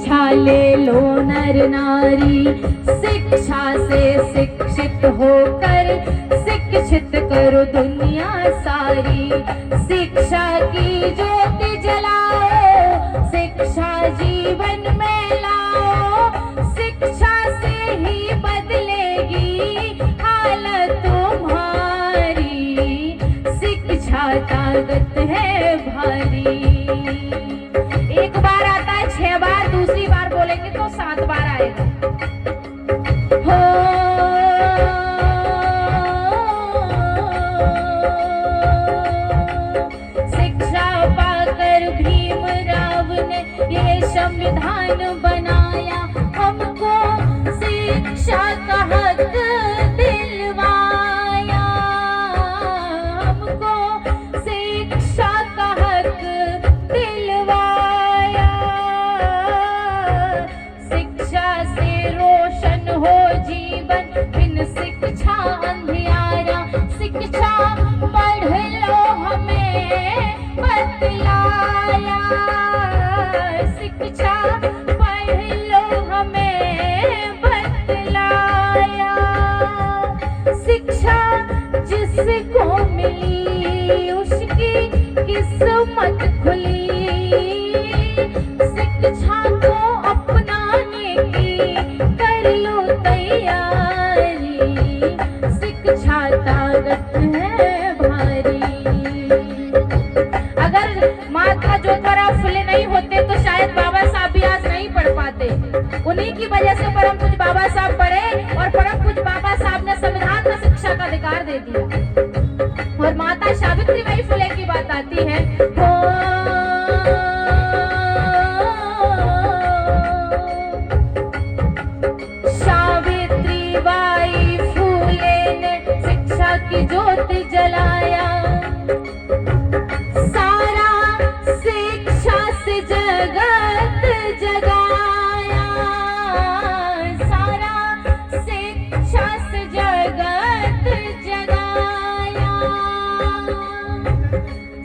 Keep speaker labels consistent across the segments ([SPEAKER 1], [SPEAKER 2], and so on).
[SPEAKER 1] शिक्षा ले लो नर नारी, शिक्षा से शिक्षित होकर शिक्षित करो दुनिया सारी। शिक्षा की ज्योति जलाओ, शिक्षा जीवन में लाओ, शिक्षा से ही बदलेगी हालत तुम्हारी। शिक्षा ताकत है भारी। एक बार आता है 6 बार, दूसरी बार बोलेंगे तो 7 बार आएगा। हो शिक्षा पाकर भीमराव ने ये संविधान बनाया, हमको शिक्षा का हक दिलवाया, हमको शिक्षा का हक दिलवाया। शिक्षा से रोशन हो जीवन, बिन शिक्षा अंधियारा। शिक्षा पढ़ लो हमें बतलाया, शिक्षा पढ़ लो हमें बतलाया। शिक्षा जिसको मिली उसकी किस्मत खुली, शिक्षा को अपनाने की कर लो तैयारी। शिक्षा ताकत है भारी। अगर महात्मा ज्योतिराव फुले नहीं होते तो शायद बाबा साहब भी आज नहीं पढ़ पाते। उन्हीं की वजह से परम पूज्य बाबा साहब पढ़े और परम पूज्य बाबा साहब ने संविधान में शिक्षा का अधिकार दे दिया। और माता सावित्रीबाई फुले की बात आती है, सावित्रीबाई फुले ने शिक्षा की ज्योति जलाया। सारा शिक्षा से जगत जगाया, सारा शिक्षा से जगत जगाया।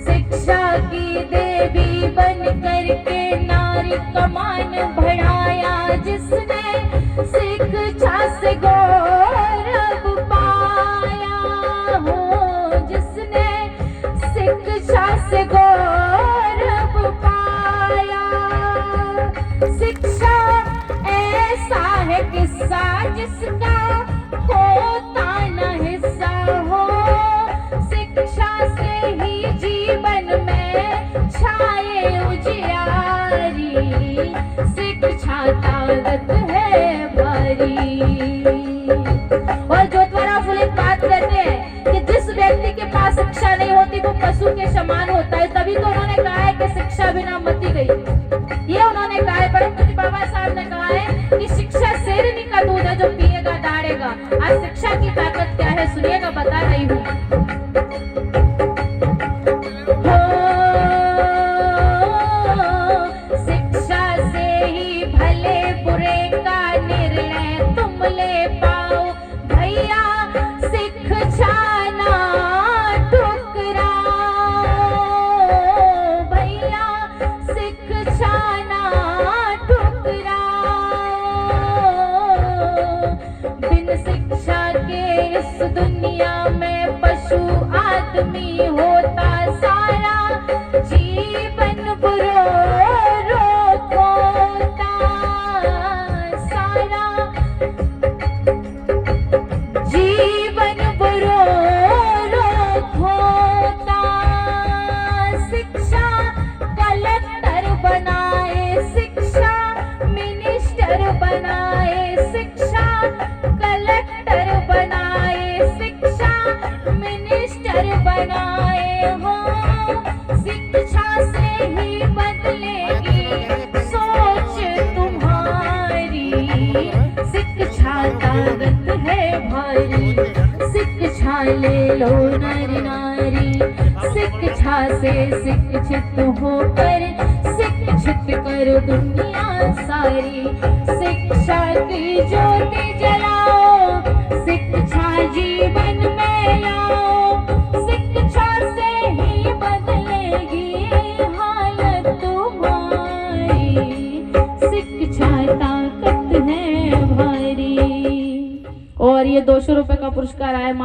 [SPEAKER 1] शिक्षा की देवी बन करके नारी का मान बढ़ाया, जिसने शिक्षा से गौरव पाया हो, जिसने शिक्षा से गौरव पाया। शिक्षा ऐसा है किस्सा जिसका होता न हिस्सा हो, शिक्षा से ही जीवन में छाए उजियारी। शिक्षा ताकत है भारी। और ज्योतिराव फुले बात करते हैं कि जिस व्यक्ति के पास शिक्षा नहीं होती वो पशु के समान होता है। तभी तो उन्होंने कहा है कि शिक्षा बिना मती गई। ये उन्होंने कहा है। परम पूज्य बाबा साहब ने कहा है कि शिक्षा शेरनी का दूध है जो पिएगा दाढ़ेगा। आज शिक्षा की ताकत क्या है सुनिएगा, बता रही हूँ। शिक्षा से ही भले बुरे का निर्णय तुम ले पाओ भैया। शिक्षा ना ठुकराओ भैया, शिक्षा ना ठुकराओ। बिन शिक्षा के इस दुनिया में पशु आदमी होता सारा, जीवन बुरो रोग होता सारा, जीवन बुरो रोग होता। शिक्षा कलेक्टर बनाए, शिक्षा मिनिस्टर बनाए, शिक्षा कलेक्टर बनाए, शिक्षा मिनिस्टर बनाए हो। शिक्षा से ही बदलेगी सोच तुम्हारी। शिक्षा ताकत है भारी। शिक्षा ले लो नर नारी, शिक्षा से शिक्षित होकर शिक्षित करो दुनिया सारी। शिक्षा की ज्योति जलाओ, शिक्षा जीवन में लाओ, शिक्षा से ही बदलेगी हालत तुम्हारी। शिक्षा और ये 200 रुपये का पुरस्कार आया